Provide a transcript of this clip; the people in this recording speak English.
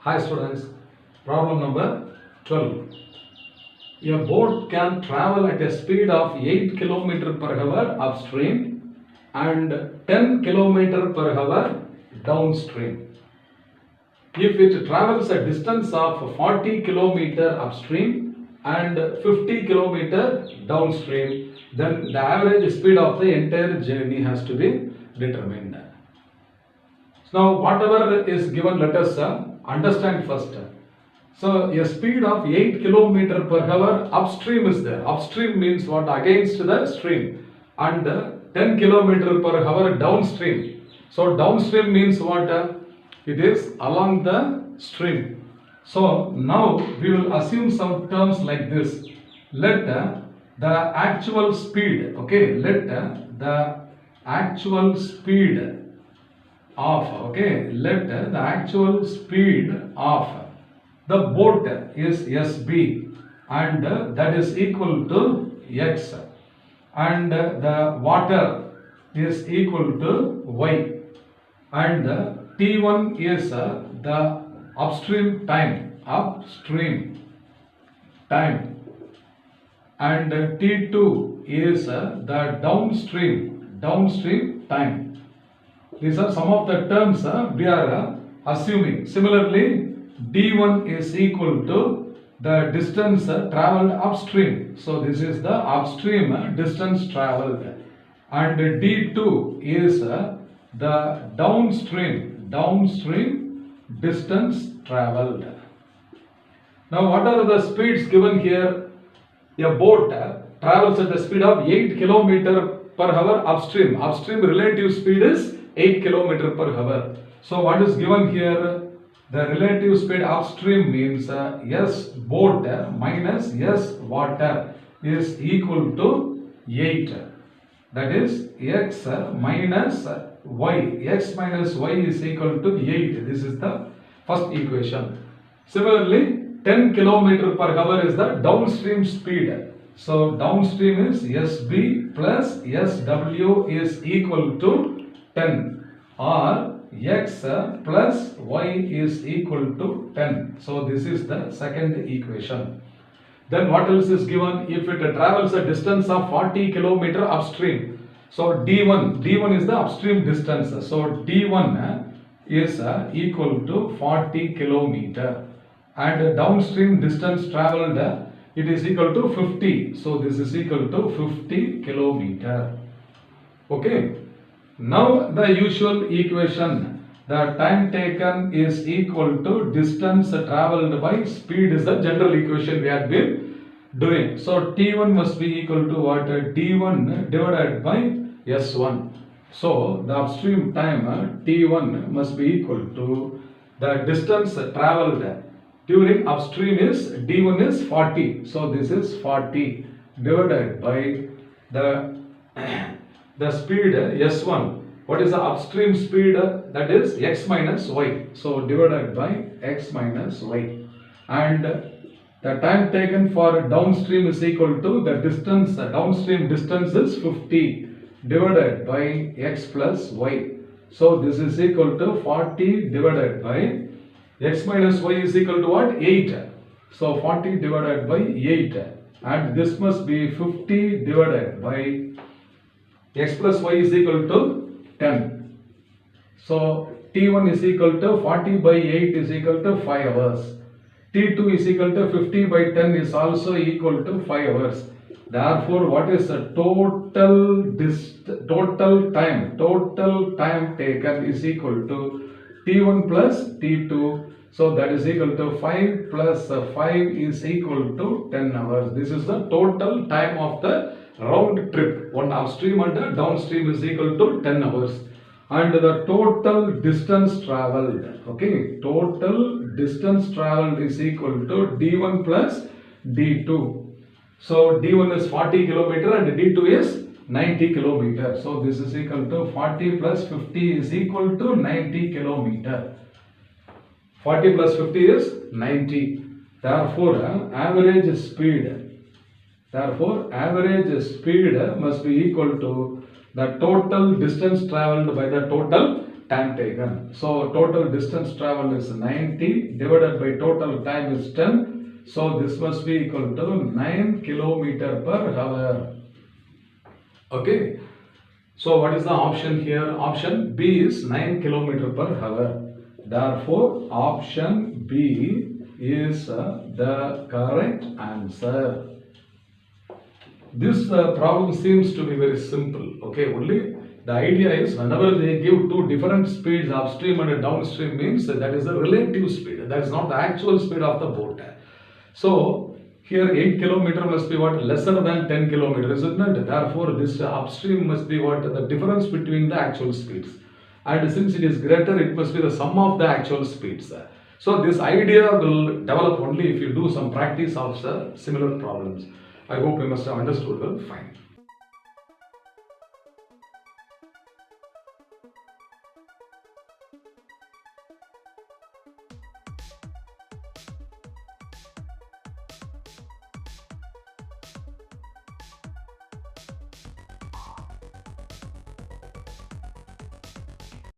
Hi students, problem number 12. A boat can travel at a speed of 8 km per hour upstream and 10 km per hour downstream. If it travels a distance of 40 km upstream and 50 km downstream, then the average speed of the entire journey has to be determined. Now whatever is given, let us understand first. So a speed of 8 km per hour upstream is there. Upstream means what? Against the stream. And 10 km per hour downstream. So downstream means what? It is along the stream. So now we will assume some terms like this. Let the actual speed, okay, let the actual speed of, okay, let the actual speed of the boat is SB and that is equal to X, and the water is equal to Y, and T1 is the upstream time, and T2 is the downstream time. These are some of the terms we are assuming. Similarly, D1 is equal to the distance travelled upstream. So this is the upstream distance travelled. And D2 is the downstream distance travelled. Now what are the speeds given here? A boat travels at the speed of 8 km per hour upstream. Upstream relative speed is 8 km per hour. So what is given here? The relative speed upstream means S boat minus S water is equal to 8. That is X minus Y. X minus Y is equal to 8. This is the first equation. Similarly, 10 km per hour is the downstream speed. So downstream is SB plus SW is equal to 10, or X plus Y is equal to 10. So this is the second equation. Then what else is given? If it travels a distance of 40 km upstream, so D1 is the upstream distance. So D1 is equal to 40 km, and downstream distance travelled it is equal to 50. So this is equal to 50 km. Okay. Now the usual equation, the time taken is equal to distance travelled by speed is the general equation we have been doing. So T1 must be equal to what? D1 divided by S1. So the upstream time T1 must be equal to the distance travelled during upstream is D1 is 40. So this is 40 divided by the speed S1. What is the upstream speed? That is X minus Y. So divided by X minus Y. And the time taken for downstream is equal to the distance, downstream distance is 50 divided by X plus Y. So this is equal to 40 divided by X minus Y is equal to what? 8. So 40 divided by 8. And this must be 50 divided by X plus Y is equal to 10. So T1 is equal to 40 by 8 is equal to 5 hours. T2 is equal to 50 by 10 is also equal to 5 hours. Therefore, what is the total time taken is equal to T1 plus T2. So that is equal to 5 plus 5 is equal to 10 hours. This is the total time of the round trip. One upstream and downstream is equal to 10 hours. And the total distance travelled, okay, total distance travelled is equal to D1 plus D2. So D1 is 40 km and D2 is 90 km. So this is equal to 40 plus 50 is equal to 90 km. 40 plus 50 is 90. Therefore, average speed must be equal to the total distance travelled by the total time taken. So total distance traveled is 90 divided by total time is 10. So this must be equal to 9 kilometer per hour. Okay. So what is the option here? Option B is 9 kilometer per hour. Therefore, option B is the correct answer. This problem seems to be very simple. Okay, only the idea is whenever they give two different speeds, upstream and downstream, means that is a relative speed. That is not the actual speed of the boat. So here 8 kilometer must be what? Lesser than 10 kilometers, isn't it? Therefore, this upstream must be what? The difference between the actual speeds. And since it is greater, it must be the sum of the actual speeds. So this idea will develop only if you do some practice of similar problems. I hope you must have understood well. Fine.